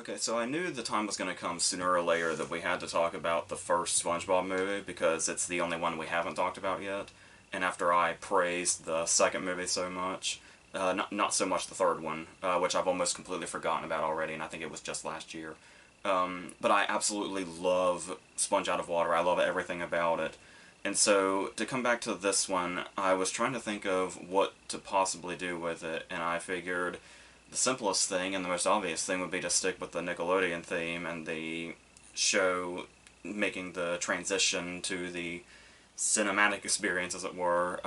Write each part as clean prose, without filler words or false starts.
Okay, so I knew the time was going to come sooner or later that we had to talk about the first SpongeBob movie because it's the only one we haven't talked about yet. And after I praised the second movie so much, not so much the third one, which I've almost completely forgotten about already, and I think it was just last year. But I absolutely love Sponge Out of Water. I love everything about it. And so, to come back to this one, I was trying to think of what to possibly do with it, and I figured the simplest thing and the most obvious thing would be to stick with the Nickelodeon theme and the show making the transition to the cinematic experience, as it were,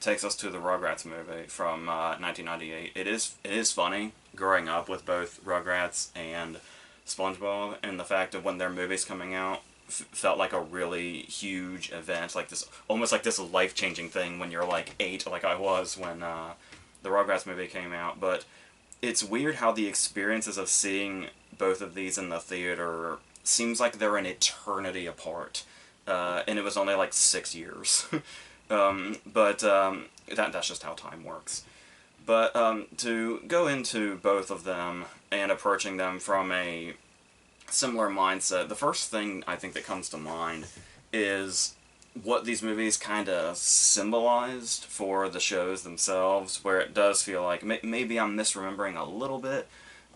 takes us to the Rugrats movie from 1998. It is funny growing up with both Rugrats and SpongeBob, and the fact of when their movie's coming out felt like a really huge event, like this, almost like this life-changing thing when you're like 8, like I was when the Rugrats movie came out. But it's weird how the experiences of seeing both of these in the theater seems like they're an eternity apart. And it was only like 6 years. But that's just how time works. But to go into both of them and approaching them from a similar mindset, the first thing I think that comes to mind is what these movies kind of symbolized for the shows themselves, where it does feel like maybe I'm misremembering a little bit,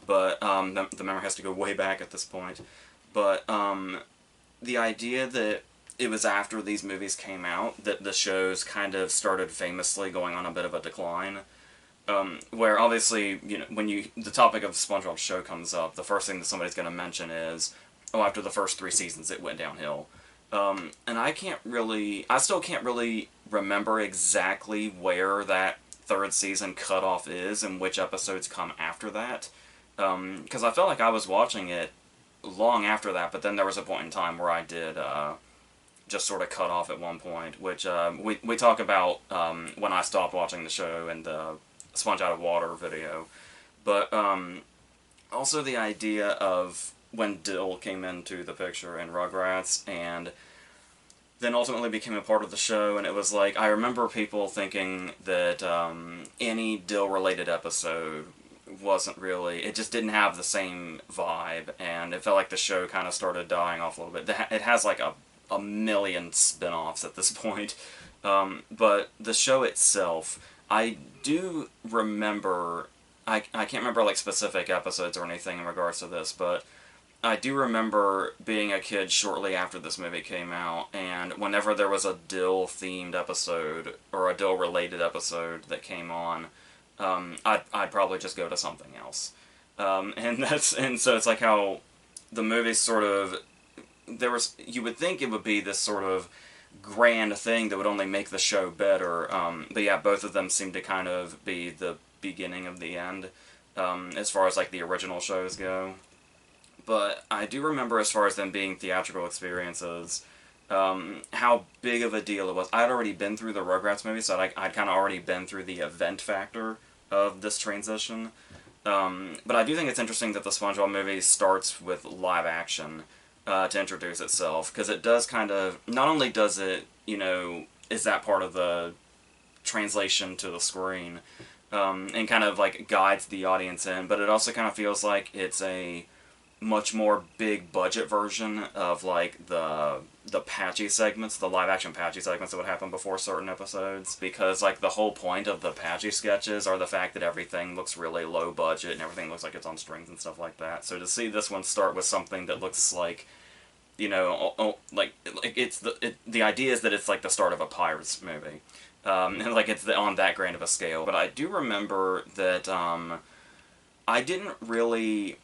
but the memory has to go way back at this point. But the idea that it was after these movies came out that the shows kind of started famously going on a bit of a decline. Where obviously, you know, when the topic of SpongeBob's show comes up, the first thing that somebody's going to mention is, oh, after the first 3 seasons it went downhill. And I still can't really remember exactly where that 3rd season cutoff is and which episodes come after that. Because I felt like I was watching it long after that, but then there was a point in time where I did just sort of cut off at one point, which we talk about when I stopped watching the show and the Sponge Out of Water video. But also the idea of when Dill came into the picture in Rugrats and then ultimately became a part of the show, and it was like, I remember people thinking that any Dill-related episode wasn't really, it just didn't have the same vibe, and it felt like the show kind of started dying off a little bit. It has like a million spin-offs at this point, but the show itself, I do remember, I can't remember like specific episodes or anything in regards to this, but I do remember being a kid shortly after this movie came out, and whenever there was a Dill-themed episode, or a Dill-related episode that came on, I'd probably just go to something else. And so it's like how the movie sort of, you would think it would be this sort of grand thing that would only make the show better, but yeah, both of them seem to kind of be the beginning of the end, as far as like the original shows go. But I do remember, as far as them being theatrical experiences, how big of a deal it was. I'd already been through the Rugrats movie, so I'd kind of already been through the event factor of this transition. But I do think it's interesting that the SpongeBob movie starts with live action to introduce itself, because it does kind of, not only does it, you know, is that part of the translation to the screen, and kind of like guides the audience in, but it also kind of feels like it's a much more big budget version of like the patchy segments, the live action patchy segments that would happen before certain episodes, because like the whole point of the patchy sketches are the fact that everything looks really low budget and everything looks like it's on strings and stuff like that. So to see this one start with something that looks like, you know, like it's the idea is that it's like the start of a Pirates movie, and like it's on that grand of a scale. But I do remember that I didn't really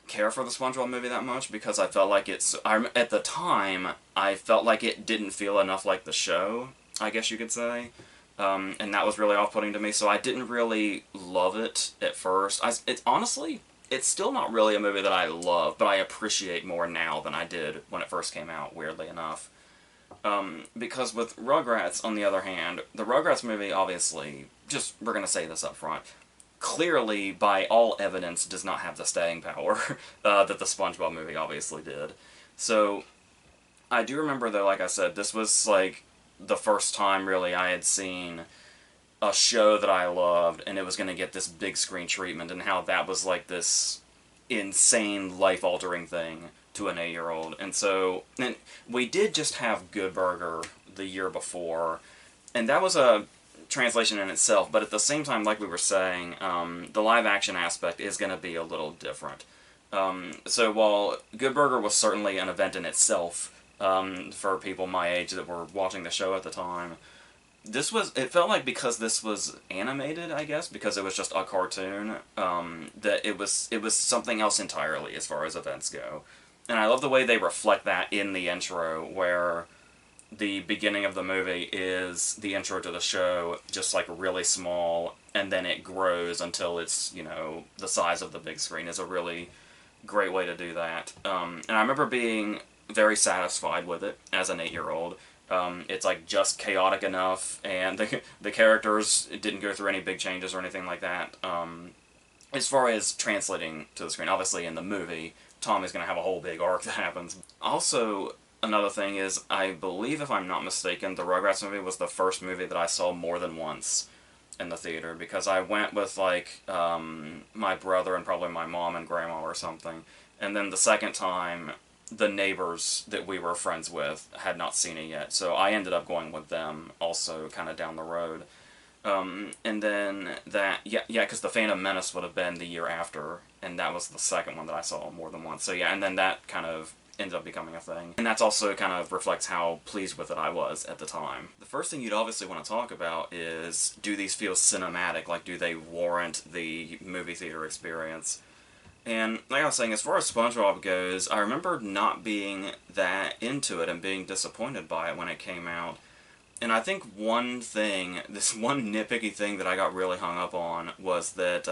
care for the SpongeBob movie that much, because I felt like at the time, I felt like it didn't feel enough like the show, I guess you could say, and that was really off-putting to me, so I didn't really love it at first. Honestly, it's still not really a movie that I love, but I appreciate more now than I did when it first came out, weirdly enough. Because with Rugrats, on the other hand, the Rugrats movie, obviously, we're gonna say this up front, clearly, by all evidence, does not have the staying power that the SpongeBob movie obviously did. So, I do remember, though, like I said, this was, like, the first time, really, I had seen a show that I loved, and it was going to get this big screen treatment, and how that was, like, this insane, life-altering thing to an 8-year-old. And we did just have Good Burger the year before, and that was a translation in itself, but at the same time, like we were saying, the live-action aspect is going to be a little different. So while Good Burger was certainly an event in itself, for people my age that were watching the show at the time, it felt like because this was animated, I guess, because it was just a cartoon, that it was something else entirely as far as events go. And I love the way they reflect that in the intro, where the beginning of the movie is the intro to the show, just like really small, and then it grows until it's, the size of the big screen. Is a really great way to do that. And I remember being very satisfied with it as an 8-year-old. It's like just chaotic enough, and the characters didn't go through any big changes or anything like that. As far as translating to the screen, obviously in the movie, Tommy's going to have a whole big arc that happens. Also, another thing is, I believe, if I'm not mistaken, the Rugrats movie was the first movie that I saw more than once in the theater, because I went with, like, my brother and probably my mom and grandma or something, and then the second time, the neighbors that we were friends with had not seen it yet, so I ended up going with them also kind of down the road. And then because the Phantom Menace would have been the year after, and that was the second one that I saw more than once. So yeah, and then that kind of ended up becoming a thing. And that's also kind of reflects how pleased with it I was at the time. The first thing you'd obviously want to talk about is, do these feel cinematic? Like, do they warrant the movie theater experience? And like I was saying, as far as SpongeBob goes, I remember not being that into it and being disappointed by it when it came out. And I think this one nitpicky thing that I got really hung up on was that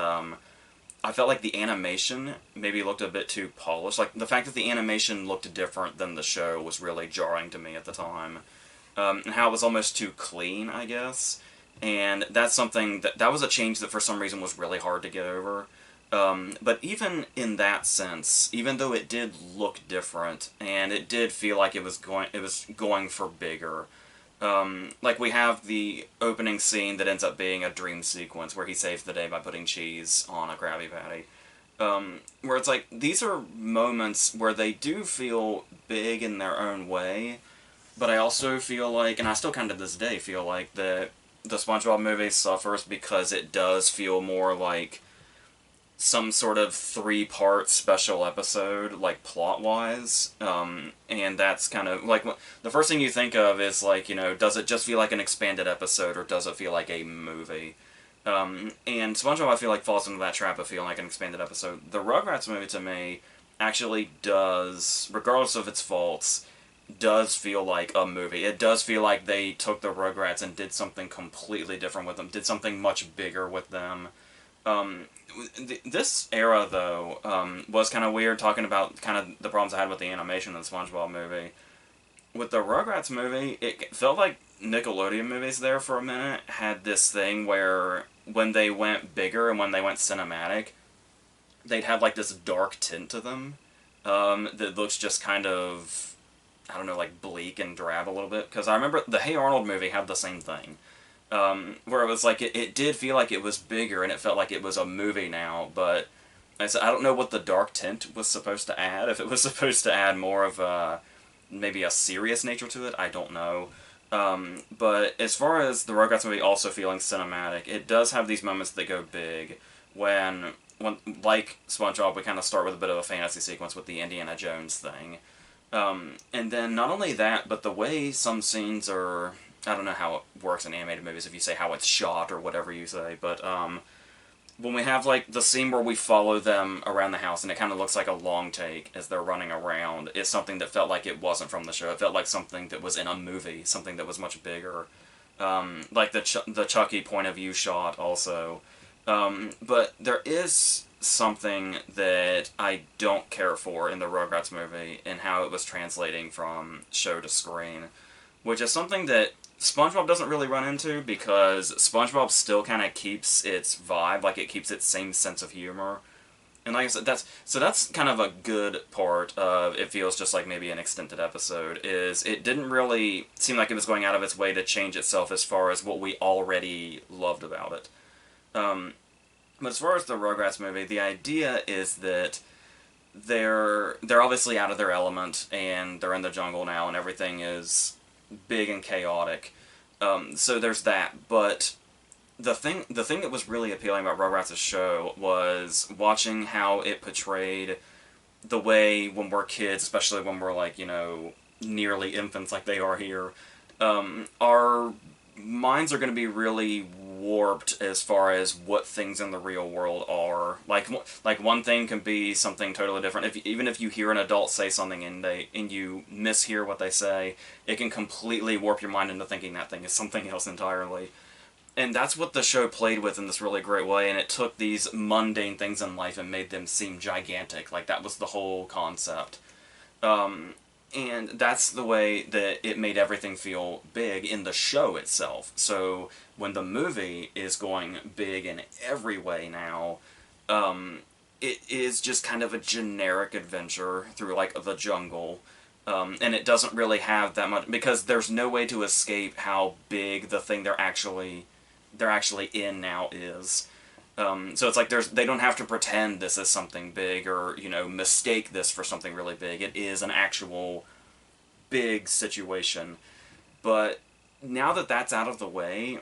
I felt like the animation maybe looked a bit too polished. Like, the fact that the animation looked different than the show was really jarring to me at the time. And how it was almost too clean, I guess. And that's something that was a change that for some reason was really hard to get over. But even in that sense, even though it did look different, and it did feel like it was going for bigger, like we have the opening scene that ends up being a dream sequence where he saves the day by putting cheese on a Krabby Patty, where it's like, these are moments where they do feel big in their own way, but I also feel like, and I still kind of to this day feel like, that the SpongeBob movie suffers because it does feel more like some sort of 3-part special episode, like, plot-wise, and that's kind of, like, the first thing you think of is, like, does it just feel like an expanded episode, or does it feel like a movie? And SpongeBob, I feel like, falls into that trap of feeling like an expanded episode. The Rugrats movie, to me, actually does, regardless of its faults, does feel like a movie. It does feel like they took the Rugrats and did something completely different with them, did something much bigger with them. This era, though, was kind of weird, talking about kind of the problems I had with the animation in the SpongeBob movie. With the Rugrats movie, it felt like Nickelodeon movies there for a minute had this thing where when they went bigger and when they went cinematic, they'd have like this dark tint to them, that looks just kind of, I don't know, like bleak and drab a little bit. Because I remember the Hey Arnold movie had the same thing. Where it was like, it did feel like it was bigger and it felt like it was a movie now, but I don't know what the dark tint was supposed to add. If it was supposed to add more of maybe a serious nature to it, I don't know. But as far as the Rugrats movie also feeling cinematic, it does have these moments that go big when like SpongeBob, we kind of start with a bit of a fantasy sequence with the Indiana Jones thing. And then not only that, but the way some scenes are, I don't know how it works in animated movies if you say how it's shot or whatever you say, but when we have like the scene where we follow them around the house and it kind of looks like a long take as they're running around, is something that felt like it wasn't from the show. It felt like something that was in a movie, something that was much bigger. Like the Chucky point of view shot also. But there is something that I don't care for in the Rugrats movie and how it was translating from show to screen, which is something that SpongeBob doesn't really run into, because SpongeBob still kind of keeps its vibe, like it keeps its same sense of humor. And like I said, that's kind of a good part of it. Feels just like maybe an extended episode, is it didn't really seem like it was going out of its way to change itself as far as what we already loved about it. But as far as the Rugrats movie, the idea is that they're obviously out of their element, and they're in the jungle now, and everything is big and chaotic. So there's that, but the thing that was really appealing about Rugrats' show was watching how it portrayed the way when we're kids, especially when we're like, nearly infants like they are here, our minds are going to be really warped as far as what things in the real world are. Like one thing can be something totally different. Even if you hear an adult say something and you mishear what they say, it can completely warp your mind into thinking that thing is something else entirely. And that's what the show played with in this really great way, and it took these mundane things in life and made them seem gigantic. Like, that was the whole concept. And that's the way that it made everything feel big in the show itself. So when the movie is going big in every way now, it is just kind of a generic adventure through, like, the jungle. And it doesn't really have that much, because there's no way to escape how big the thing they're actually in now is. So it's like they don't have to pretend this is something big or, mistake this for something really big. It is an actual big situation. But now that that's out of the way,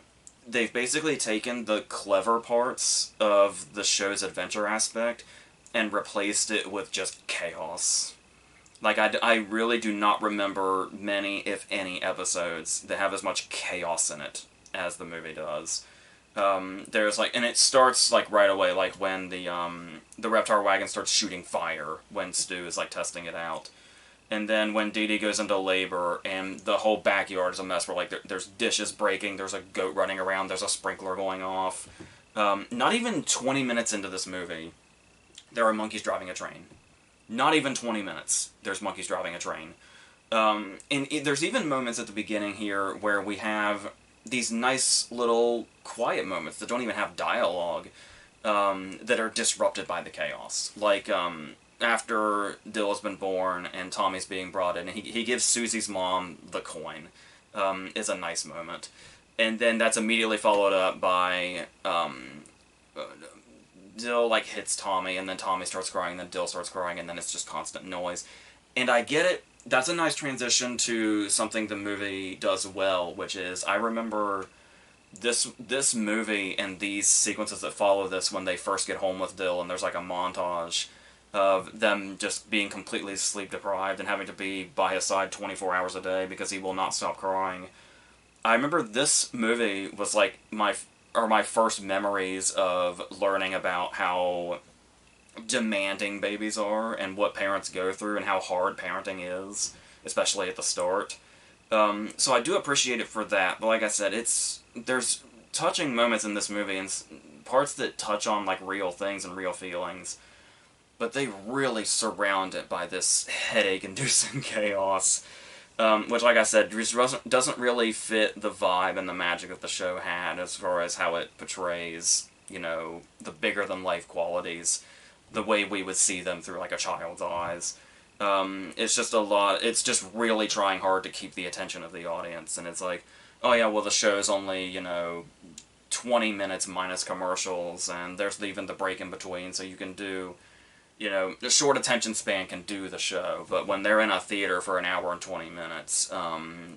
they've basically taken the clever parts of the show's adventure aspect and replaced it with just chaos. Like, I really do not remember many, if any, episodes that have as much chaos in it as the movie does. There's and it starts right away, when the Reptar wagon starts shooting fire when Stu is testing it out, and then when Dee Dee goes into labor and the whole backyard is a mess. Where there's dishes breaking, there's a goat running around, there's a sprinkler going off. Not even 20 minutes into this movie, there are monkeys driving a train. Not even 20 minutes, there's monkeys driving a train. And there's even moments at the beginning here where we have these nice little quiet moments that don't even have dialogue, that are disrupted by the chaos. After Dill has been born and Tommy's being brought in, and he gives Susie's mom the coin, is a nice moment. And then that's immediately followed up by Dill hits Tommy, and then Tommy starts crying, and then Dill starts crying, and then it's just constant noise. And I get it. That's a nice transition to something the movie does well, which is, I remember this movie and these sequences that follow this when they first get home with Dill, and there's a montage of them just being completely sleep deprived and having to be by his side 24 hours a day because he will not stop crying. I remember this movie was my first memories of learning about how demanding babies are and what parents go through and how hard parenting is, especially at the start. So I do appreciate it for that, but like I said, there's touching moments in this movie and parts that touch on real things and real feelings, but they really surround it by this headache-inducing chaos, which, like I said, just doesn't really fit the vibe and the magic that the show had as far as how it portrays, the bigger-than-life qualities, the way we would see them through a child's eyes. It's just it's just really trying hard to keep the attention of the audience, and it's oh yeah, well the show's only, 20 minutes minus commercials, and there's even the break in between, so you can do, the short attention span can do the show, but when they're in a theater for an hour and 20 minutes,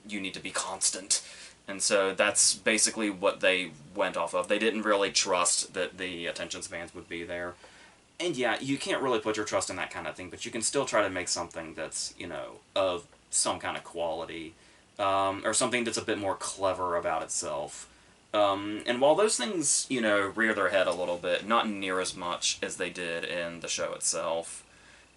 you need to be constant. And so that's basically what they went off of. They didn't really trust that the attention spans would be there. And yeah, you can't really put your trust in that kind of thing, but you can still try to make something that's, of some kind of quality, or something that's a bit more clever about itself. And while those things, rear their head a little bit, not near as much as they did in the show itself.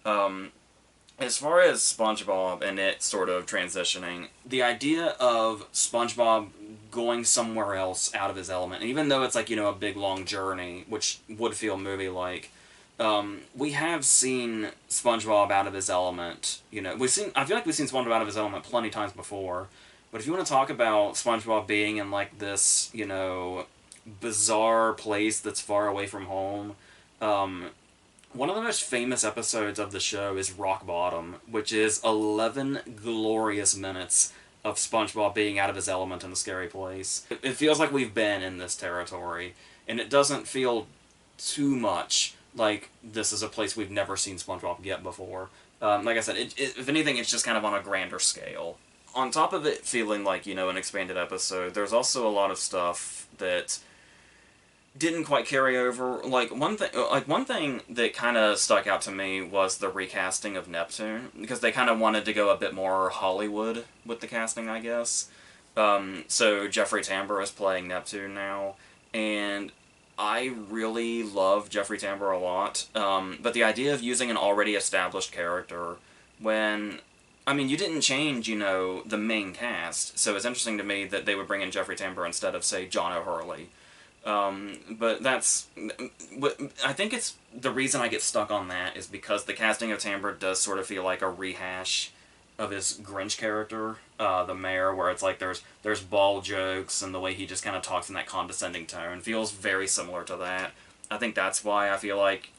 As far as SpongeBob and it sort of transitioning, the idea of SpongeBob going somewhere else out of his element, even though it's a big long journey, which would feel movie-like, we have seen SpongeBob out of his element. I feel like we've seen SpongeBob out of his element plenty times before. But if you want to talk about SpongeBob being in this, bizarre place that's far away from home, one of the most famous episodes of the show is Rock Bottom, which is 11 glorious minutes of SpongeBob being out of his element in a scary place. It feels like we've been in this territory, and it doesn't feel too much like, this is a place we've never seen SpongeBob get before. Like I said, if anything, it's just kind of on a grander scale. On top of it feeling like, an expanded episode, there's also a lot of stuff that didn't quite carry over. One thing that kind of stuck out to me was the recasting of Neptune, because they kind of wanted to go a bit more Hollywood with the casting, I guess. So Jeffrey Tambor is playing Neptune now, and I really love Jeffrey Tambor a lot. But the idea of using an already established character when, I mean, you didn't change, the main cast, so it's interesting to me that they would bring in Jeffrey Tambor instead of, say, John O'Hurley. But I think it's, the reason I get stuck on that is because the casting of Tambor does sort of feel like a rehash of his Grinch character, the mayor, where it's like there's ball jokes, and the way he just kind of talks in that condescending tone feels very similar to that. I think that's why I feel like,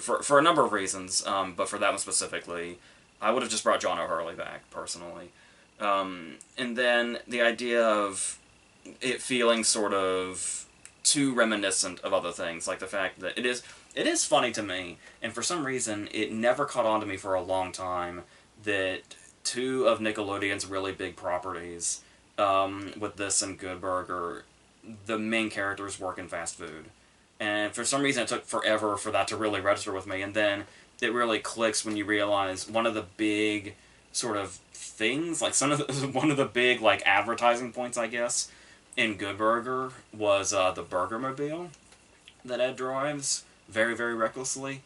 for a number of reasons, but for that one specifically, I would have just brought John O'Hurley back, personally. And then the idea of it feeling sort of too reminiscent of other things, like the fact that it is funny to me, and for some reason it never caught on to me for a long time, that two of Nickelodeon's really big properties, with this and Good Burger, the main characters work in fast food. And for some reason it took forever for that to really register with me, and then it really clicks when you realize one of the big sort of things, like one of the big like advertising points, I guess, in Good Burger was the Burgermobile that Ed drives very, very recklessly.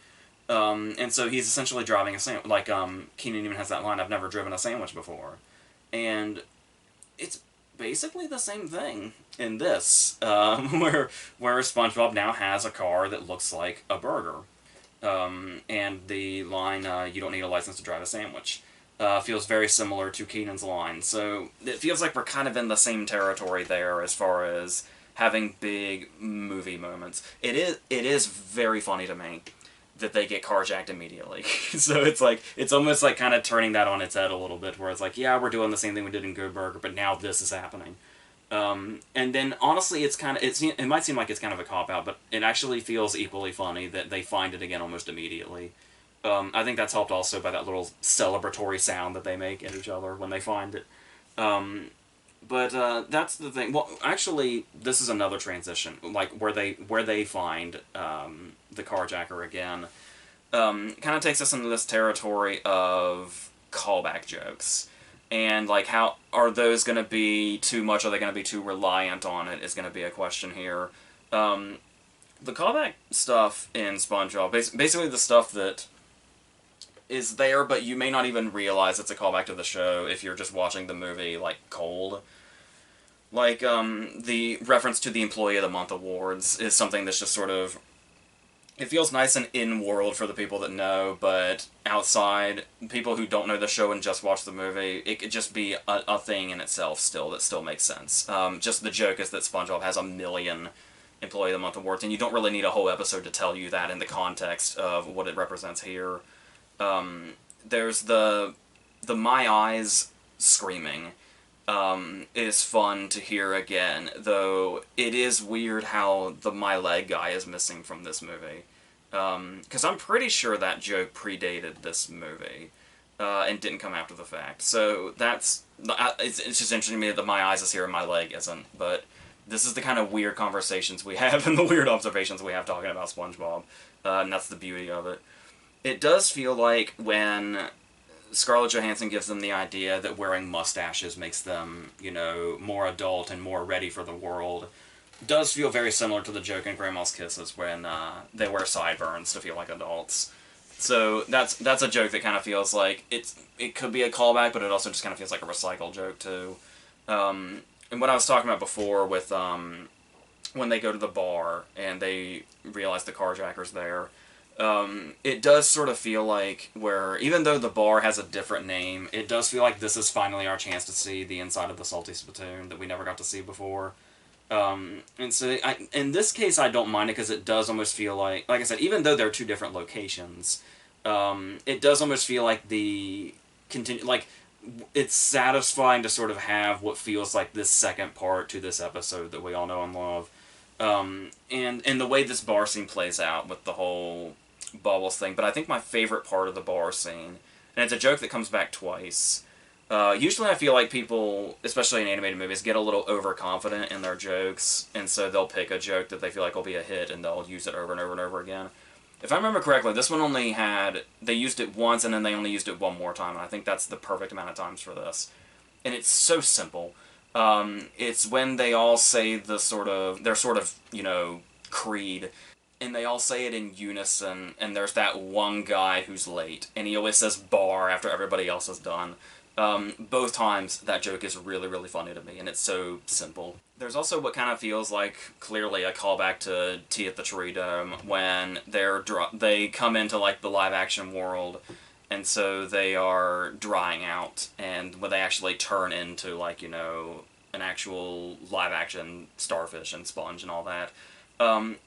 And so he's essentially driving a sandwich. Like, Keenan even has that line, "I've never driven a sandwich before." And it's basically the same thing in this, where SpongeBob now has a car that looks like a burger. And the line, "You don't need a license to drive a sandwich," feels very similar to Keenan's line. So it feels like we're kind of in the same territory there as far as having big movie moments. It is very funny to me that they get carjacked immediately. So it's almost like kind of turning that on its head a little bit, where it's like, yeah, we're doing the same thing we did in Good Burger, but now this is happening. And then honestly, it might seem like it's kind of a cop-out, but it actually feels equally funny that they find it again almost immediately. I think that's helped also by that little celebratory sound that they make at each other when they find it. But that's the thing. Well, actually, this is another transition, like where they find the carjacker again. Kind of takes us into this territory of callback jokes, and like, how are those going to be too much? Are they going to be too reliant on it? Is going to be a question here. The callback stuff in SpongeBob, basically the stuff that is there, but you may not even realize it's a callback to the show if you're just watching the movie, like, cold. Like, the reference to the Employee of the Month awards is something that's just sort of, it feels nice and in-world for the people that know, but outside, people who don't know the show and just watch the movie, it could just be a thing in itself still that still makes sense. Just the joke is that SpongeBob has 1 million Employee of the Month awards, and you don't really need a whole episode to tell you that in the context of what it represents here. There's the My Eyes screaming is fun to hear again, though it is weird how the My Leg guy is missing from this movie. Because I'm pretty sure that joke predated this movie, and didn't come after the fact. So it's just interesting to me that the My Eyes is here and My Leg isn't, but this is the kind of weird conversations we have and the weird observations we have talking about SpongeBob, and that's the beauty of it. It does feel like when Scarlett Johansson gives them the idea that wearing mustaches makes them, more adult and more ready for the world, does feel very similar to the joke in Grandma's Kisses when they wear sideburns to feel like adults. So that's a joke that kind of feels like it could be a callback, but it also just kind of feels like a recycled joke too. And what I was talking about before with when they go to the bar and they realize the carjacker's there, it does sort of feel like where, even though the bar has a different name, it does feel like this is finally our chance to see the inside of the Salty Spittoon that we never got to see before. And so, in this case, I don't mind it because it does almost feel like I said, even though they're two different locations, it does almost feel like it's satisfying to sort of have what feels like this second part to this episode that we all know and love. And the way this bar scene plays out with the whole Bubbles thing, but I think my favorite part of the bar scene, and it's a joke that comes back twice. Usually I feel like people, especially in animated movies, get a little overconfident in their jokes, and so they'll pick a joke that they feel like will be a hit, and they'll use it over and over and over again. If I remember correctly, this one only had, they used it once, and then they only used it one more time, and I think that's the perfect amount of times for this. And it's so simple. It's when they all say their sort of, creed, and they all say it in unison, and there's that one guy who's late, and he always says bar after everybody else is done. Both times, that joke is really, really funny to me, and it's so simple. There's also what kind of feels like, clearly, a callback to Tea at the Tree Dome, when they come into, like, the live-action world, and so they are drying out, and when they actually turn into, like, an actual live-action starfish and sponge and all that.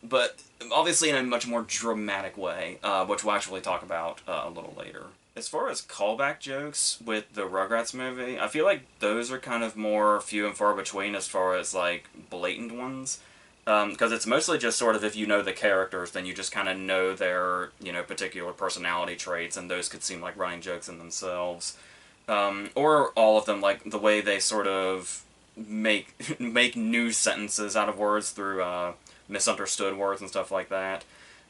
But obviously in a much more dramatic way, which we'll actually talk about a little later. As far as callback jokes with the Rugrats movie, I feel like those are kind of more few and far between as far as, like, blatant ones. Because it's mostly just sort of, if you know the characters, then you just kind of know their, particular personality traits, and those could seem like running jokes in themselves. Or all of them, like, the way they sort of make new sentences out of words through, misunderstood words and stuff like that.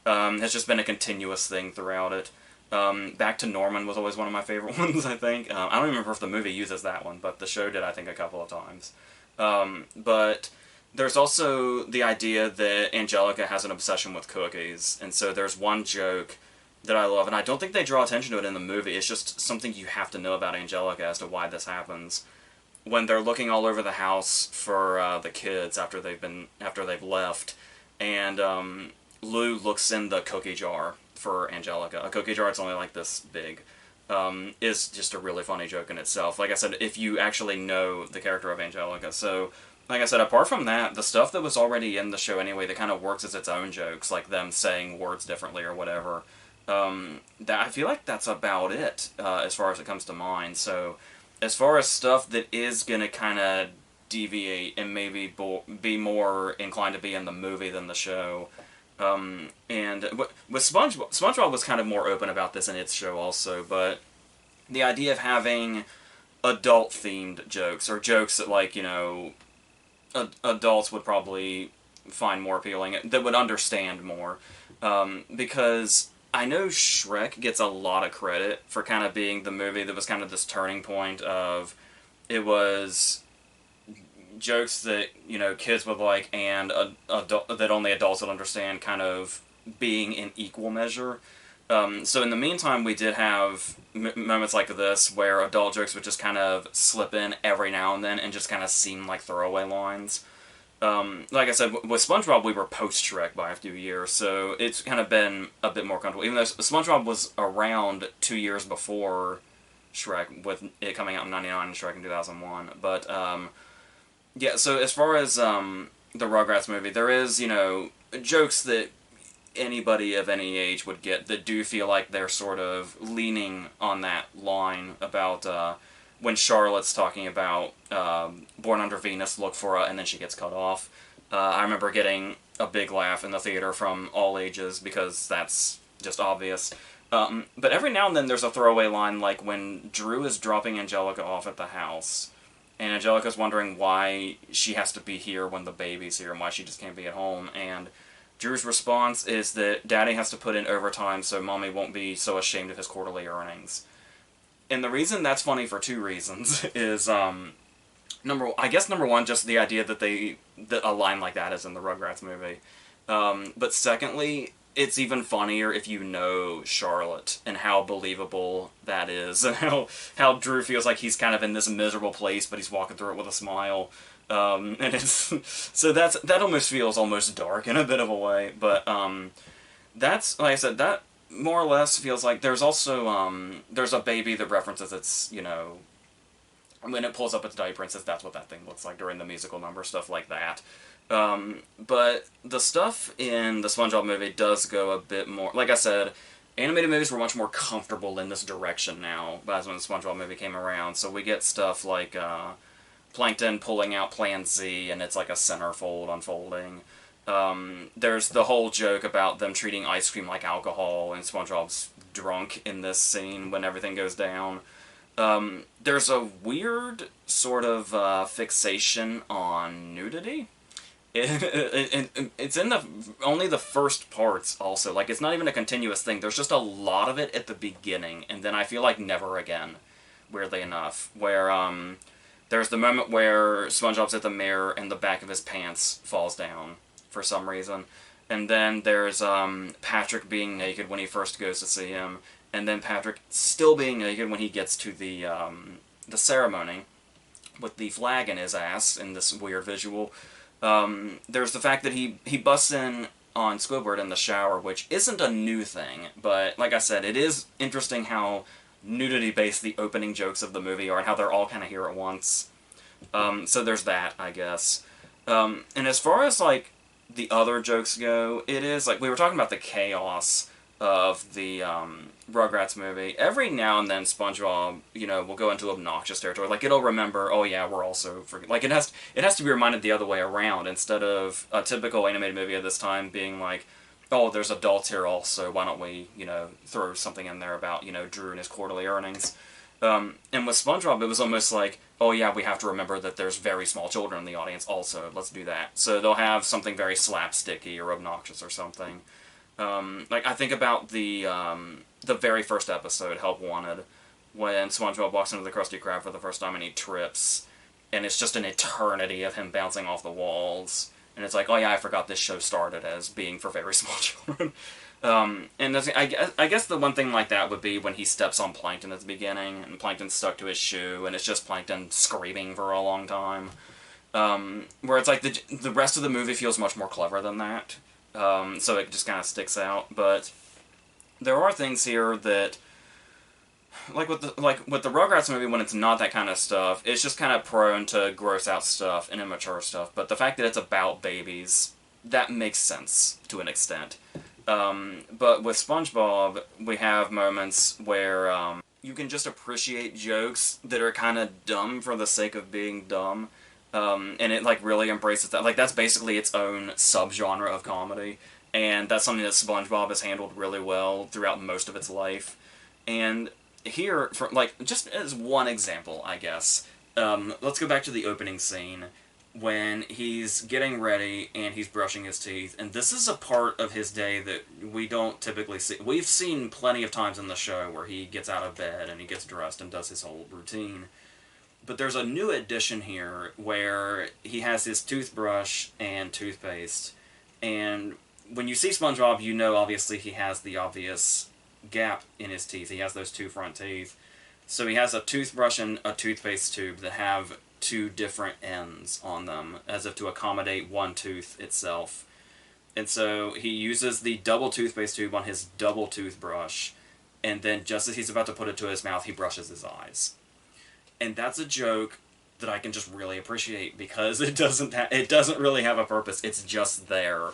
Has just been a continuous thing throughout it. Back to Norman was always one of my favorite ones, I think. I don't remember if the movie uses that one, but the show did, I think, a couple of times. But there's also the idea that Angelica has an obsession with cookies, and so there's one joke that I love, and I don't think they draw attention to it in the movie. It's just something you have to know about Angelica as to why this happens. When they're looking all over the house for the kids after they've left, and Lou looks in the cookie jar for Angelica. A cookie jar, it's only like this big, is just a really funny joke in itself. Like I said, if you actually know the character of Angelica. So, like I said, apart from that, the stuff that was already in the show anyway that kind of works as its own jokes, like them saying words differently or whatever, I feel like that's about it, as far as it comes to mind. So, as far as stuff that is going to kind of deviate and maybe be more inclined to be in the movie than the show. And with SpongeBob was kind of more open about this in its show also, but the idea of having adult-themed jokes, or jokes that, like, adults would probably find more appealing, that would understand more, because I know Shrek gets a lot of credit for kind of being the movie that was kind of this turning point of, it was jokes that, kids would like, and that only adults would understand, kind of being in equal measure. So in the meantime, we did have moments like this where adult jokes would just kind of slip in every now and then and just kind of seem like throwaway lines. Like I said, with SpongeBob, we were post-Shrek by a few years, so it's kind of been a bit more comfortable. Even though SpongeBob was around 2 years before Shrek, with it coming out in 1999 and Shrek in 2001. But, yeah, so as far as the Rugrats movie, there is, jokes that anybody of any age would get that do feel like they're sort of leaning on that line about when Charlotte's talking about Born Under Venus, look for a, and then she gets cut off. I remember getting a big laugh in the theater from all ages because that's just obvious. But every now and then there's a throwaway line, like when Drew is dropping Angelica off at the house, and Angelica's wondering why she has to be here when the baby's here and why she just can't be at home, and Drew's response is that Daddy has to put in overtime so Mommy won't be so ashamed of his quarterly earnings. And the reason that's funny for two reasons is, number one, just the idea that a line like that is in the Rugrats movie. But secondly, it's even funnier if you know Charlotte and how believable that is, and how Drew feels like he's kind of in this miserable place, but he's walking through it with a smile. And it's so that almost feels almost dark in a bit of a way, but that's, like I said, that more or less feels like there's also there's a baby that references its, when it pulls up its diaper and says that's what that thing looks like during the musical number, stuff like that. But the stuff in the SpongeBob movie does go a bit more, like I said, animated movies were much more comfortable in this direction now, as when the SpongeBob movie came around, so we get stuff like Plankton pulling out Plan Z, and it's like a centerfold unfolding. There's the whole joke about them treating ice cream like alcohol, and SpongeBob's drunk in this scene when everything goes down. There's a weird sort of fixation on nudity. It's in only the first parts also. Like, it's not even a continuous thing. There's just a lot of it at the beginning, and then I feel like never again, weirdly enough. Where, there's the moment where SpongeBob's at the mirror and the back of his pants falls down for some reason. And then there's, Patrick being naked when he first goes to see him, and then Patrick still being naked when he gets to the ceremony with the flag in his ass in this weird visual. There's the fact that he busts in on Squidward in the shower, which isn't a new thing, but like I said, it is interesting how nudity-based the opening jokes of the movie are, and how they're all kind of here at once. So there's that, I guess. And as far as, like, the other jokes go, it is, like, we were talking about the chaos of the Rugrats movie. Every now and then SpongeBob, will go into obnoxious territory. Like, it'll remember, oh yeah, we're also... Like, it has to be reminded the other way around, instead of a typical animated movie of this time being like, oh, there's adults here also, why don't we, throw something in there about, Drew and his quarterly earnings. And with SpongeBob, it was almost like, oh yeah, we have to remember that there's very small children in the audience also, let's do that. So they'll have something very slapsticky or obnoxious or something. Like, I think about the very first episode, Help Wanted, when SpongeBob walks into the Krusty Krab for the first time and he trips, and it's just an eternity of him bouncing off the walls. And it's like, oh yeah, I forgot this show started as being for very small children. And I guess the one thing like that would be when he steps on Plankton at the beginning, and Plankton's stuck to his shoe, and it's just Plankton screaming for a long time. Where it's like the rest of the movie feels much more clever than that. So it just kind of sticks out. But there are things here that, like with the Rugrats movie, when it's not that kind of stuff, it's just kind of prone to gross out stuff and immature stuff. But the fact that it's about babies, that makes sense to an extent. But with SpongeBob, we have moments where you can just appreciate jokes that are kind of dumb for the sake of being dumb. And it, like, really embraces that. Like, that's basically its own subgenre of comedy. And that's something that SpongeBob has handled really well throughout most of its life. And here, just as one example, I guess, let's go back to the opening scene when he's getting ready and he's brushing his teeth. And this is a part of his day that we don't typically see. We've seen plenty of times in the show where he gets out of bed and he gets dressed and does his whole routine. But there's a new addition here where he has his toothbrush and toothpaste. And when you see SpongeBob, you know obviously he has the obvious gap in his teeth. He has those two front teeth. So he has a toothbrush and a toothpaste tube that have two different ends on them, as if to accommodate one tooth itself. And so he uses the double toothpaste tube on his double toothbrush, and then just as he's about to put it to his mouth, he brushes his eyes. And that's a joke that I can just really appreciate, because it doesn't really have a purpose. It's just there.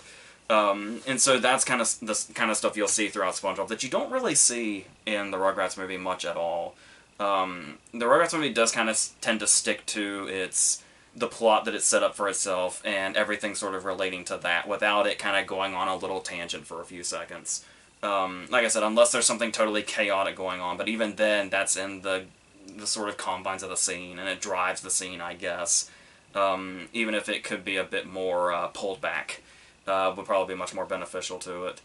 And so that's kind of the kind of stuff you'll see throughout SpongeBob that you don't really see in the Rugrats movie much at all. The Rugrats movie does kind of tend to stick to the plot that it's set up for itself, and everything sort of relating to that, without it kind of going on a little tangent for a few seconds. Like I said, unless there's something totally chaotic going on, but even then, that's in the sort of confines of the scene, and it drives the scene, I guess. Even if it could be a bit more pulled back, would probably be much more beneficial to it.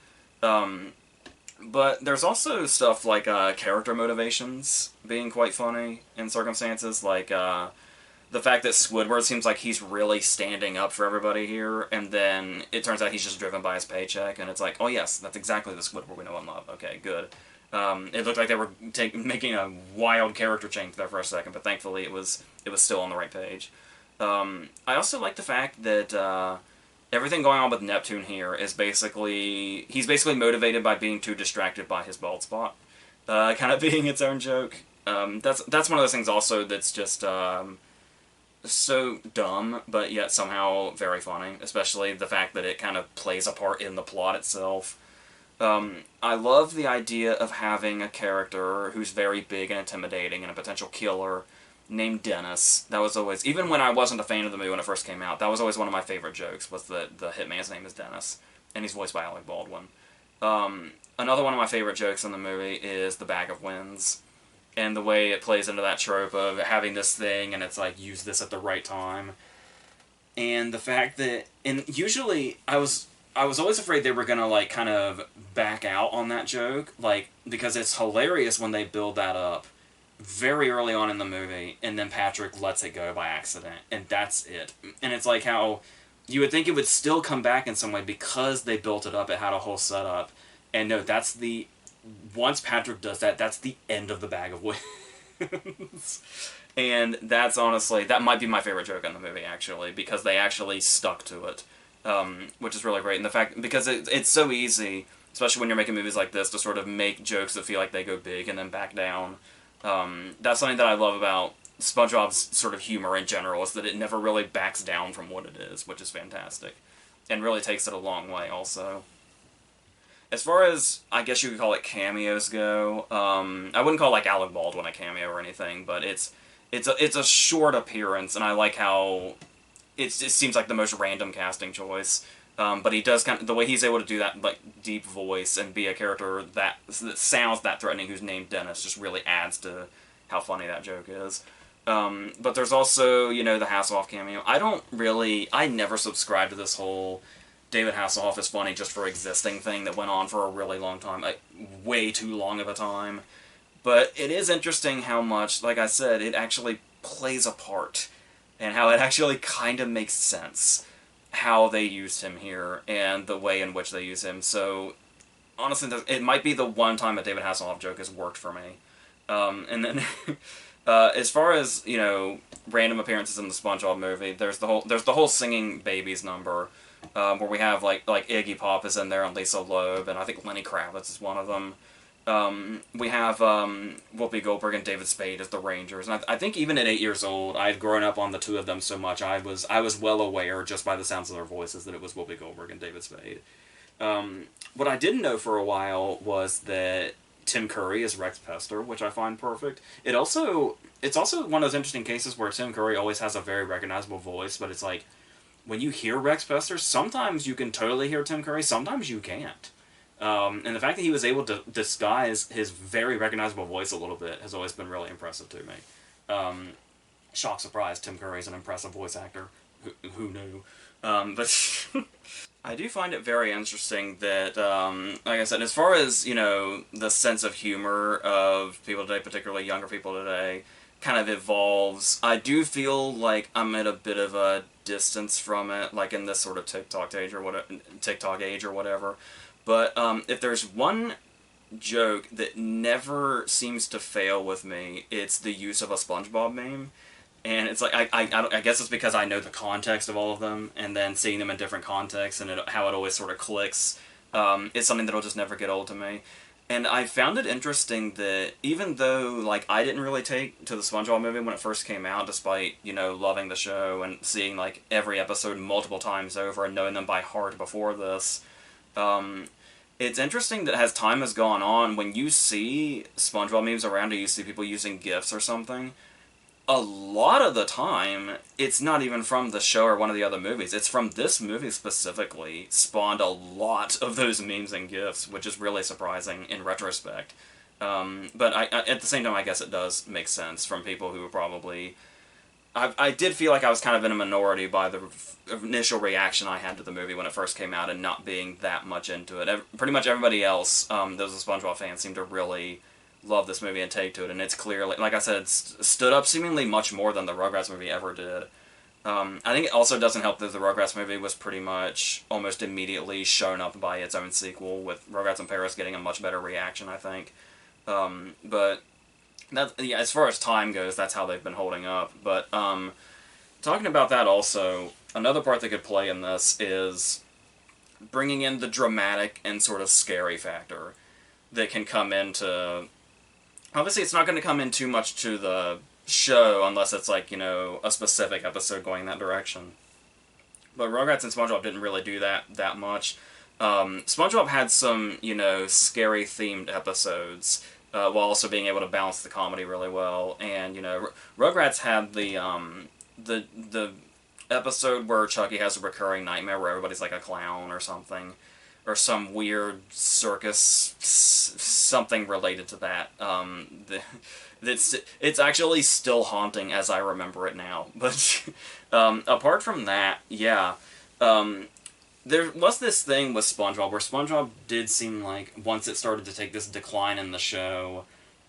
But there's also stuff like character motivations being quite funny in circumstances, like the fact that Squidward seems like he's really standing up for everybody here, and then it turns out he's just driven by his paycheck, and it's like, oh yes, that's exactly the Squidward we know and love. Okay, good. It looked like they were making a wild character change there for a second, but thankfully it was still on the right page. I also like the fact that everything going on with Neptune here is he's basically motivated by being too distracted by his bald spot, kind of being its own joke. That's one of those things also that's just so dumb, but yet somehow very funny, especially the fact that it kind of plays a part in the plot itself. I love the idea of having a character who's very big and intimidating and a potential killer, named Dennis. That was always, even when I wasn't a fan of the movie when it first came out, that was always one of my favorite jokes, was that the hitman's name is Dennis. And he's voiced by Alec Baldwin. Another one of my favorite jokes in the movie is the bag of winds. And the way it plays into that trope of having this thing and it's like, use this at the right time. And the fact that, and usually I was always afraid they were gonna like kind of back out on that joke, like, because it's hilarious when they build that up very early on in the movie, and then Patrick lets it go by accident, and that's it. And it's like how you would think it would still come back in some way because they built it up, it had a whole setup, and no, that's the, once Patrick does that, that's the end of the bag of wins. And that's honestly, that might be my favorite joke in the movie, actually, because they actually stuck to it, which is really great. And the fact, because it's so easy, especially when you're making movies like this, to sort of make jokes that feel like they go big and then back down. That's something that I love about SpongeBob's sort of humor in general, is that it never really backs down from what it is, which is fantastic. And really takes it a long way, also. As far as, I guess you could call it cameos go, I wouldn't call like Alec Baldwin a cameo or anything, but it's a short appearance, and I like how it seems like the most random casting choice. But he does kind of, the way he's able to do that like deep voice and be a character that sounds that threatening, who's named Dennis, just really adds to how funny that joke is. But there's also, you know, the Hasselhoff cameo. I never subscribed to this whole David Hasselhoff is funny just for existing thing that went on for a really long time, like way too long of a time. But it is interesting how much, like I said, it actually plays a part, and how it actually kind of makes sense how they used him here, and the way in which they use him. So, honestly, it might be the one time a David Hasselhoff joke has worked for me. And then, as far as, you know, random appearances in the SpongeBob movie, there's the whole singing babies number, where we have, like Iggy Pop is in there, and Lisa Loeb, and I think Lenny Kravitz is one of them. We have Whoopi Goldberg and David Spade as the Rangers, and I think even at 8 years old, I had grown up on the two of them so much, I was well aware, just by the sounds of their voices, that it was Whoopi Goldberg and David Spade. What I didn't know for a while was that Tim Curry is Rex Pester, which I find perfect. It's also one of those interesting cases where Tim Curry always has a very recognizable voice, but it's like, when you hear Rex Pester, sometimes you can totally hear Tim Curry, sometimes you can't. And the fact that he was able to disguise his very recognizable voice a little bit has always been really impressive to me. Shock, surprise, Tim Curry's an impressive voice actor. Who knew? But I do find it very interesting that, like I said, as far as, you know, the sense of humor of people today, particularly younger people today, kind of evolves, I do feel like I'm at a bit of a distance from it, like in this sort of TikTok age or whatever. But if there's one joke that never seems to fail with me, it's the use of a SpongeBob meme. And it's like, I guess it's because I know the context of all of them, and then seeing them in different contexts and how it always sort of clicks, is something that'll just never get old to me. And I found it interesting that even though, like, I didn't really take to the SpongeBob movie when it first came out, despite, you know, loving the show and seeing, like, every episode multiple times over and knowing them by heart before this, it's interesting that as time has gone on, when you see SpongeBob memes around, or you see people using GIFs or something, a lot of the time, it's not even from the show or one of the other movies. It's from this movie specifically, spawned a lot of those memes and GIFs, which is really surprising in retrospect. But at the same time, I guess it does make sense from people who probably... I did feel like I was kind of in a minority by the initial reaction I had to the movie when it first came out, and not being that much into it. Pretty much everybody else, those SpongeBob fans, seemed to really love this movie and take to it, and it's clearly, like I said, stood up seemingly much more than the Rugrats movie ever did. I think it also doesn't help that the Rugrats movie was pretty much almost immediately shown up by its own sequel, with Rugrats in Paris getting a much better reaction, I think. But yeah, as far as time goes, that's how they've been holding up. But talking about that also, another part that could play in this is bringing in the dramatic and sort of scary factor that can come into... Obviously, it's not going to come in too much to the show unless it's, like, you know, a specific episode going that direction. But Rugrats and SpongeBob didn't really do that much. SpongeBob had some, you know, scary-themed episodes while also being able to balance the comedy really well. And, you know, Rugrats had the episode where Chucky has a recurring nightmare where everybody's like a clown or something, or some weird circus, something related to that. It's actually still haunting as I remember it now. But apart from that, yeah, there was this thing with SpongeBob where SpongeBob did seem like once it started to take this decline in the show,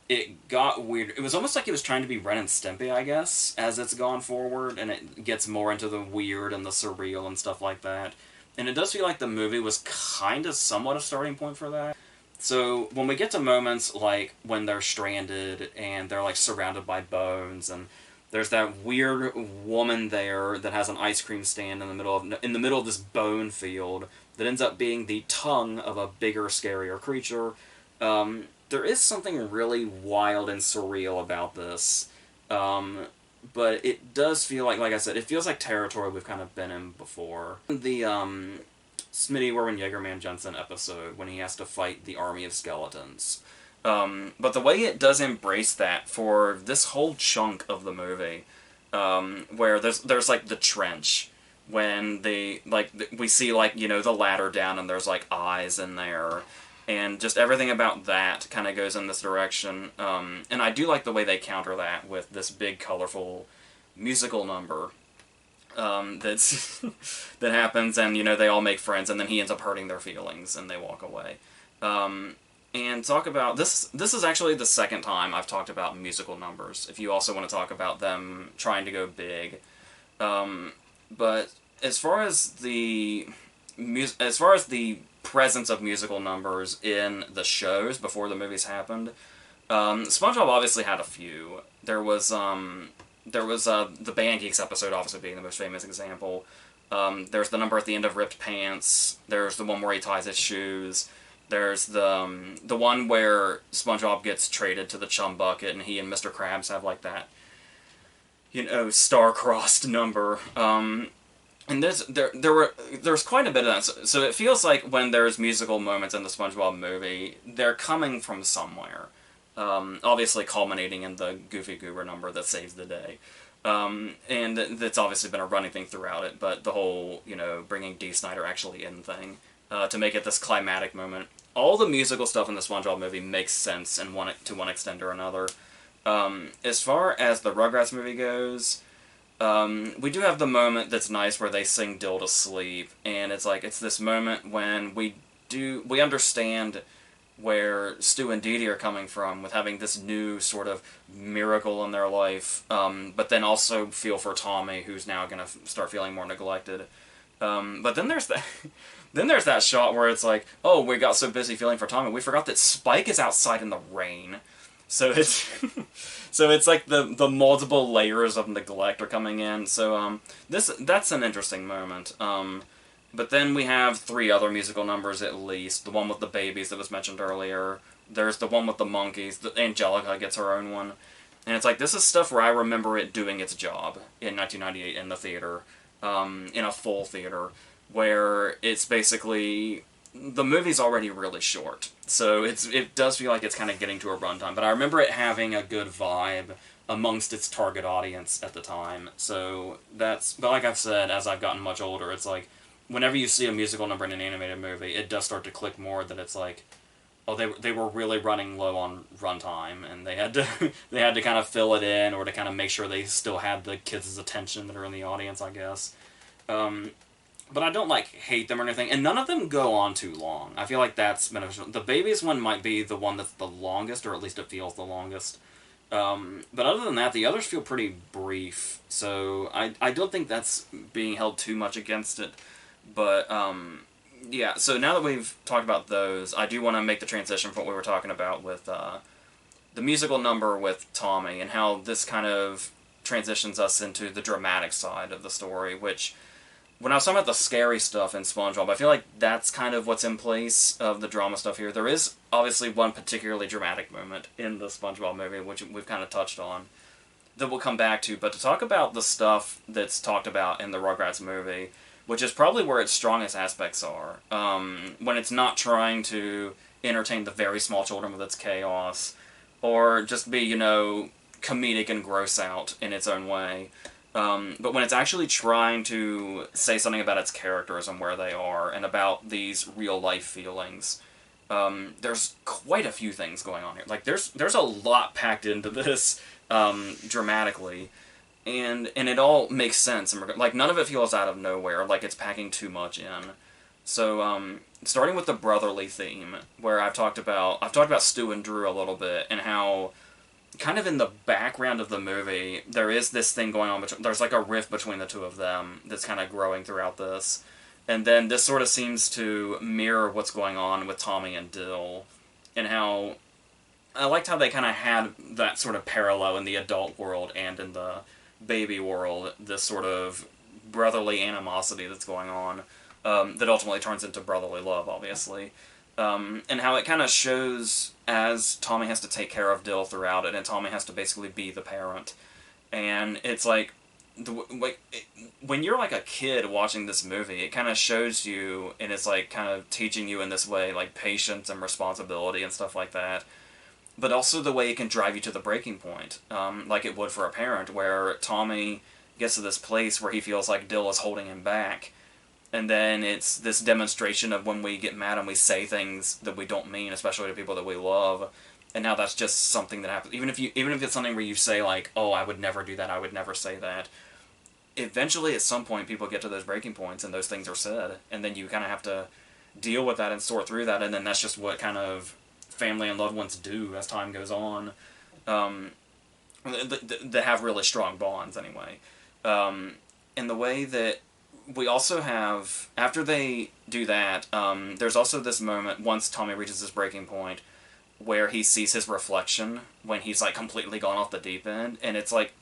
it got weird. It was almost like it was trying to be Ren and Stimpy, I guess, as it's gone forward, and it gets more into the weird and the surreal and stuff like that. And it does feel like the movie was kind of somewhat a starting point for that. So when we get to moments like when they're stranded and they're like surrounded by bones, and there's that weird woman there that has an ice cream stand in the middle of this bone field that ends up being the tongue of a bigger, scarier creature. There is something really wild and surreal about this. But it does feel like I said, it feels like territory we've kind of been in before. The Smitty Werwin Jaegerman Jensen episode when he has to fight the army of skeletons. But the way it does embrace that for this whole chunk of the movie, where there's like the trench, when we see like, you know, the ladder down and there's like eyes in there, and just everything about that kind of goes in this direction. And I do like the way they counter that with this big, colorful musical number that happens, and, you know, they all make friends, and then he ends up hurting their feelings, and they walk away. And talk about... This is actually the second time I've talked about musical numbers, if you also want to talk about them trying to go big. But as far as the presence of musical numbers in the shows before the movies happened, SpongeBob obviously had a few. There was the Band Geeks episode obviously being the most famous example. There's the number at the end of Ripped Pants. There's the one where he ties his shoes. There's the one where SpongeBob gets traded to the Chum Bucket and he and Mr. Krabs have like that, you know, star-crossed number. And there's quite a bit of that. So it feels like when there's musical moments in the SpongeBob movie, they're coming from somewhere. Obviously culminating in the Goofy Goober number that saves the day. And that's obviously been a running thing throughout it, but the whole, you know, bringing Dee Snider actually in thing, to make it this climatic moment. All the musical stuff in the SpongeBob movie makes sense to one extent or another. As far as the Rugrats movie goes, we do have the moment that's nice where they sing Dill to Sleep, and it's like, it's this moment when we understand where Stu and Dee Dee are coming from with having this new sort of miracle in their life, but then also feel for Tommy, who's now going to start feeling more neglected. But then there's that shot where it's like, oh, we got so busy feeling for Tommy, we forgot that Spike is outside in the rain. So it's so it's like the multiple layers of neglect are coming in. So that's an interesting moment. But then we have 3 other musical numbers at least. The one with the babies that was mentioned earlier. There's the one with the monkeys. Angelica gets her own one. And it's like, this is stuff where I remember it doing its job in 1998 in the theater, in a full theater, where it's basically... The movie's already really short, so it does feel like it's kind of getting to a runtime, but I remember it having a good vibe amongst its target audience at the time. So but like I've said, as I've gotten much older, it's like, whenever you see a musical number in an animated movie, it does start to click more that it's like, oh, they were really running low on runtime, and they had to kind of fill it in, or to kind of make sure they still had the kids' attention that are in the audience, I guess. But I don't, like, hate them or anything, and none of them go on too long. I feel like that's beneficial. The babies one might be the one that's the longest, or at least it feels the longest. But other than that, the others feel pretty brief, so I don't think that's being held too much against it. But, yeah, so now that we've talked about those, I do want to make the transition from what we were talking about with the musical number with Tommy, and how this kind of transitions us into the dramatic side of the story, which... When I was talking about the scary stuff in SpongeBob, I feel like that's kind of what's in place of the drama stuff here. There is obviously one particularly dramatic moment in the SpongeBob movie, which we've kind of touched on, that we'll come back to. But to talk about the stuff that's talked about in the Rugrats movie, which is probably where its strongest aspects are, when it's not trying to entertain the very small children with its chaos, or just be, you know, comedic and gross out in its own way. But when it's actually trying to say something about its characters and where they are, and about these real life feelings, there's quite a few things going on here. Like there's a lot packed into this dramatically, and it all makes sense. And like none of it feels out of nowhere. Like it's packing too much in. So starting with the brotherly theme, where I've talked about Stu and Drew a little bit, and how kind of in the background of the movie, there is this thing going on between, there's like a rift between the two of them that's kind of growing throughout this. And then this sort of seems to mirror what's going on with Tommy and Dill, and how I liked how they kind of had that sort of parallel in the adult world and in the baby world, this sort of brotherly animosity that's going on, that ultimately turns into brotherly love, obviously. And how it kind of shows as Tommy has to take care of Dill throughout it, and Tommy has to basically be the parent. And it's like, when you're like a kid watching this movie, it kind of shows you, and it's like kind of teaching you in this way, like patience and responsibility and stuff like that. But also the way it can drive you to the breaking point, like it would for a parent, where Tommy gets to this place where he feels like Dill is holding him back. And then it's this demonstration of when we get mad and we say things that we don't mean, especially to people that we love. And now that's just something that happens. Even if it's something where you say like, "Oh, I would never do that. I would never say that." Eventually, at some point, people get to those breaking points, and those things are said, and then you kind of have to deal with that and sort through that. And then that's just what kind of family and loved ones do as time goes on. They have really strong bonds anyway. And the way that we also have, after they do that, there's also this moment, once Tommy reaches this breaking point, where he sees his reflection when he's like completely gone off the deep end, and it's like,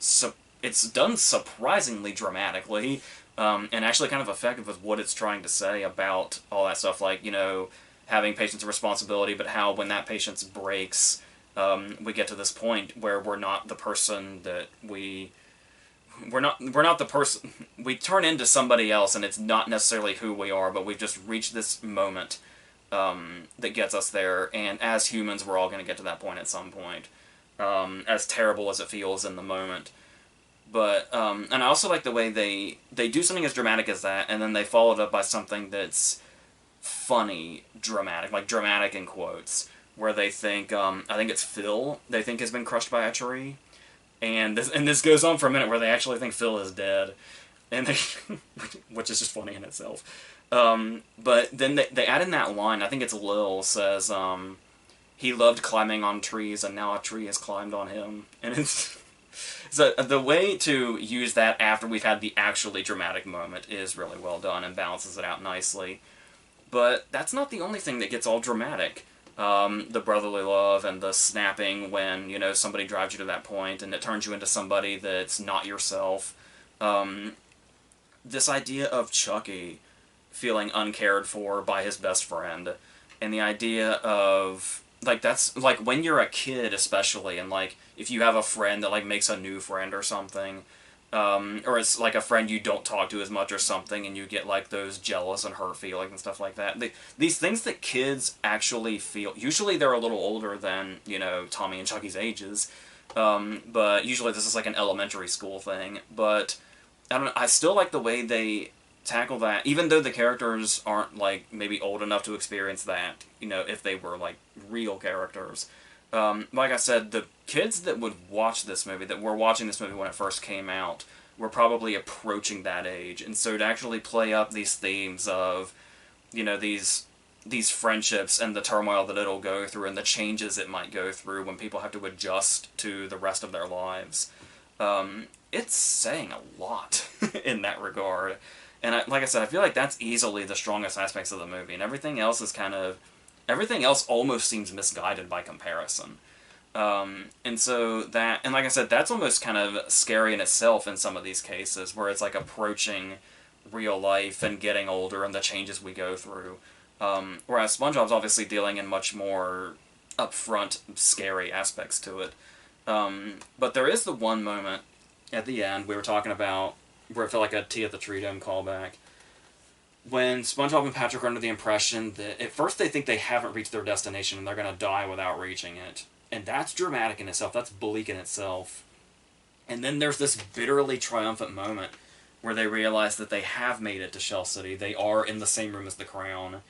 it's done surprisingly dramatically, and actually kind of effective with what it's trying to say about all that stuff, like, you know, having patience and responsibility, but how when that patience breaks, we get to this point where we're not the person that we're not the person, we turn into somebody else, and it's not necessarily who we are, but we've just reached this moment that gets us there, and as humans we're all going to get to that point at some point, as terrible as it feels in the moment. But and I also like the way they do something as dramatic as that, and then they follow it up by something that's funny, dramatic, like dramatic in quotes, where they think, I think it's Phil, they think has been crushed by a tree. And this goes on for a minute where they actually think Phil is dead, and they, which is just funny in itself. But then they add in that line, I think it's Lil, says, he loved climbing on trees, and now a tree has climbed on him. And it's... So the way to use that after we've had the actually dramatic moment is really well done and balances it out nicely. But that's not the only thing that gets all dramatic. The brotherly love and the snapping when, you know, somebody drives you to that point and it turns you into somebody that's not yourself. This idea of Chucky feeling uncared for by his best friend, and the idea of, like, that's, like, when you're a kid especially, and, like, if you have a friend that, like, makes a new friend or something, or it's, like, a friend you don't talk to as much or something, and you get, like, those jealous and hurt feelings and stuff like that. These things that kids actually feel, usually they're a little older than, you know, Tommy and Chucky's ages, but usually this is, like, an elementary school thing, but, I don't know, I still like the way they tackle that, even though the characters aren't, like, maybe old enough to experience that, you know, if they were, like, real characters. Like I said, the kids that would watch this movie, that were watching this movie when it first came out, were probably approaching that age, and so to actually play up these themes of, you know, these friendships and the turmoil that it'll go through and the changes it might go through when people have to adjust to the rest of their lives, it's saying a lot in that regard. And like I said, I feel like that's easily the strongest aspects of the movie, and everything else almost seems misguided by comparison. And so that, and like I said, that's almost kind of scary in itself in some of these cases, where it's like approaching real life and getting older and the changes we go through. Whereas SpongeBob's obviously dealing in much more upfront, scary aspects to it. But there is the one moment at the end we were talking about, where it felt like a Tea at the Tree Dome callback, when SpongeBob and Patrick are under the impression that at first they think they haven't reached their destination and they're going to die without reaching it. And that's dramatic in itself. That's bleak in itself. And then there's this bitterly triumphant moment where they realize that they have made it to Shell City. They are in the same room as the Crown.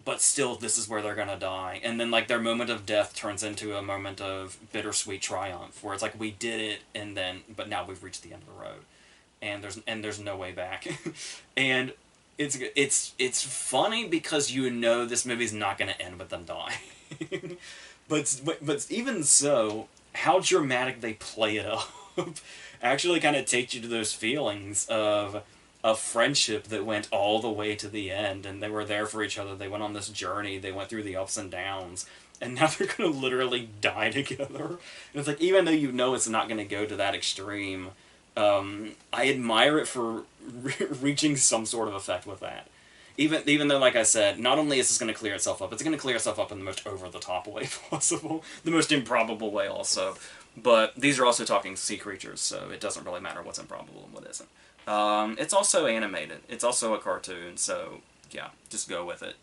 But still, this is where they're gonna die. And then, like, their moment of death turns into a moment of bittersweet triumph, where it's like, we did it, and then, but now we've reached the end of the road. And there's no way back. And it's funny because you know this movie's not gonna end with them dying. But even so, how dramatic they play it up actually kind of takes you to those feelings of a friendship that went all the way to the end, and they were there for each other. They went on this journey. They went through the ups and downs, and now they're going to literally die together. And it's like, even though you know it's not going to go to that extreme, I admire it for reaching some sort of effect with that. Even though, like I said, not only is this going to clear itself up, it's going to clear itself up in the most over-the-top way possible. The most improbable way also. But these are also talking sea creatures, so it doesn't really matter what's improbable and what isn't. It's also animated. It's also a cartoon, so yeah, just go with it.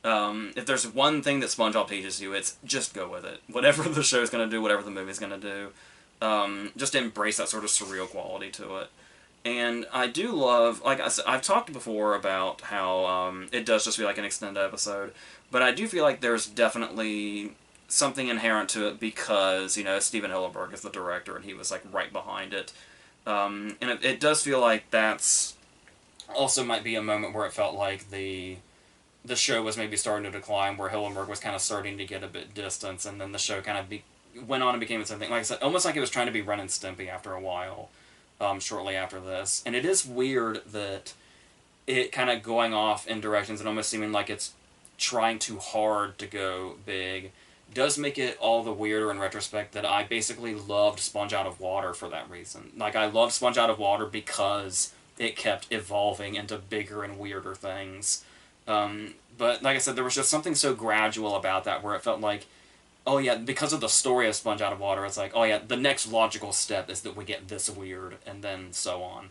If there's one thing that SpongeBob teaches you, it's just go with it. Whatever the show's going to do, whatever the movie's going to do, just embrace that sort of surreal quality to it. And I do love, like I said, I've talked before about how it does just feel like an extended episode, but I do feel like there's definitely something inherent to it because, you know, Steven Hillenburg is the director and he was, like, right behind it. And it does feel like that's also might be a moment where it felt like the show was maybe starting to decline, where Hillenburg was kind of starting to get a bit distant, and then the show kind of went on and became its own thing. Like I said, almost like it was trying to be Ren and Stimpy after a while. Shortly after this. And it is weird that it kind of going off in directions and almost seeming like it's trying too hard to go big does make it all the weirder in retrospect that I basically loved Sponge Out of Water for that reason. Like, I loved Sponge Out of Water because it kept evolving into bigger and weirder things. But like I said, there was just something so gradual about that where it felt like, oh yeah, because of the story of Sponge Out of Water, it's like, oh yeah, the next logical step is that we get this weird, and then so on.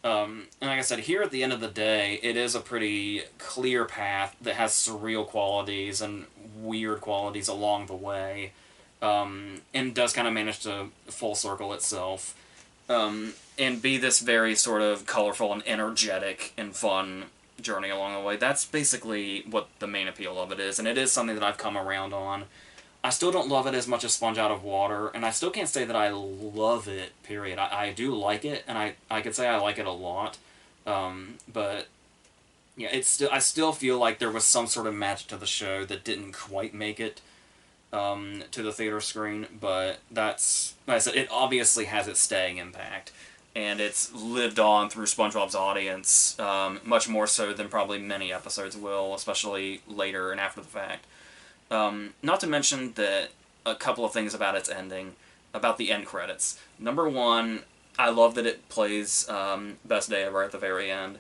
And like I said, here at the end of the day, it is a pretty clear path that has surreal qualities and weird qualities along the way, and does kind of manage to full circle itself, and be this very sort of colorful and energetic and fun journey along the way. That's basically what the main appeal of it is, and it is something that I've come around on. I still don't love it as much as Sponge Out of Water, and I still can't say that I love it, period. I do like it, and I could say I like it a lot, but yeah, I still feel like there was some sort of magic to the show that didn't quite make it to the theater screen, but that's, like I said, it obviously has its staying impact, and it's lived on through SpongeBob's audience, much more so than probably many episodes will, especially later and after the fact. Not to mention that a couple of things about its ending, about the end credits. Number one, I love that it plays Best Day Ever at the very end.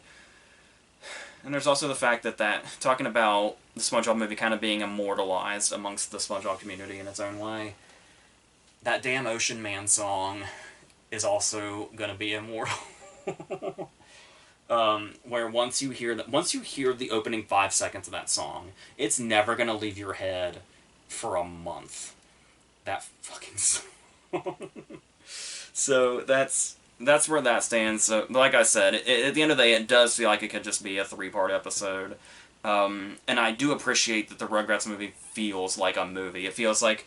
And there's also the fact that talking about the SpongeBob movie kind of being immortalized amongst the SpongeBob community in its own way, that damn Ocean Man song is also going to be immortal. Where once you hear the opening 5 seconds of that song, it's never gonna leave your head for a month. That fucking song. So that's where that stands. So, like I said, at the end of the day, it does feel like it could just be a 3-part episode. And I do appreciate that the Rugrats movie feels like a movie. It feels like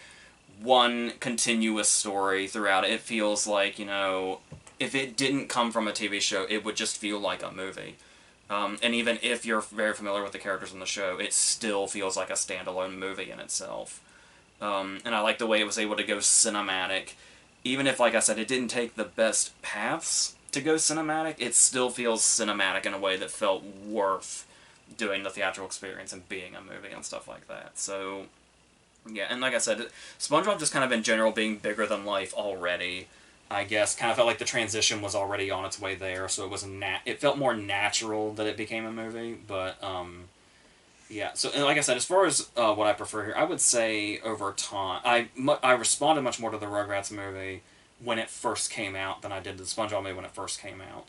one continuous story throughout it. It feels like, you know, if it didn't come from a TV show, it would just feel like a movie. And even if you're very familiar with the characters in the show, it still feels like a standalone movie in itself. And I like the way it was able to go cinematic. Even if, like I said, it didn't take the best paths to go cinematic, it still feels cinematic in a way that felt worth doing the theatrical experience and being a movie and stuff like that. So, yeah, and like I said, SpongeBob just kind of in general being bigger than life already, I guess, kind of felt like the transition was already on its way there, so it felt more natural that it became a movie, but, yeah, so, and like I said, as far as what I prefer here, I would say over time, I responded much more to the Rugrats movie when it first came out than I did to the SpongeBob movie when it first came out.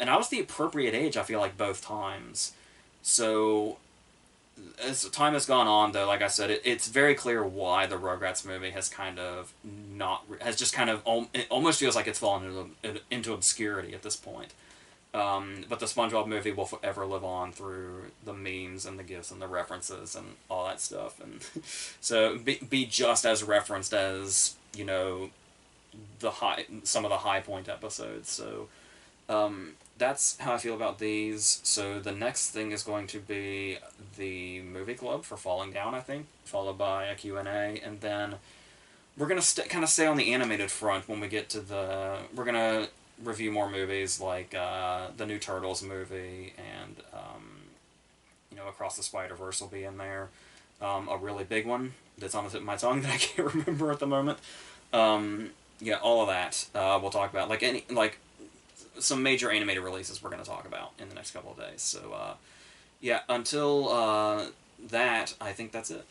And I was the appropriate age, I feel like, both times. So, as time has gone on, though, like I said, it's very clear why the Rugrats movie has kind of not has just kind of it almost feels like it's fallen into obscurity at this point. But the SpongeBob movie will forever live on through the memes and the gifs and the references and all that stuff, and so be just as referenced as some of the high point episodes. So that's how I feel about these. So the next thing is going to be the movie club for Falling Down, I think, followed by a Q&A, and then we're gonna kind of stay on the animated front when we get to the. We're gonna review more movies like the new Turtles movie, and Across the Spider-Verse will be in there. A really big one that's on the tip of my tongue that I can't remember at the moment. Yeah, all of that we'll talk about. Like some major animated releases we're going to talk about in the next couple of days. So yeah, until that, I think that's it.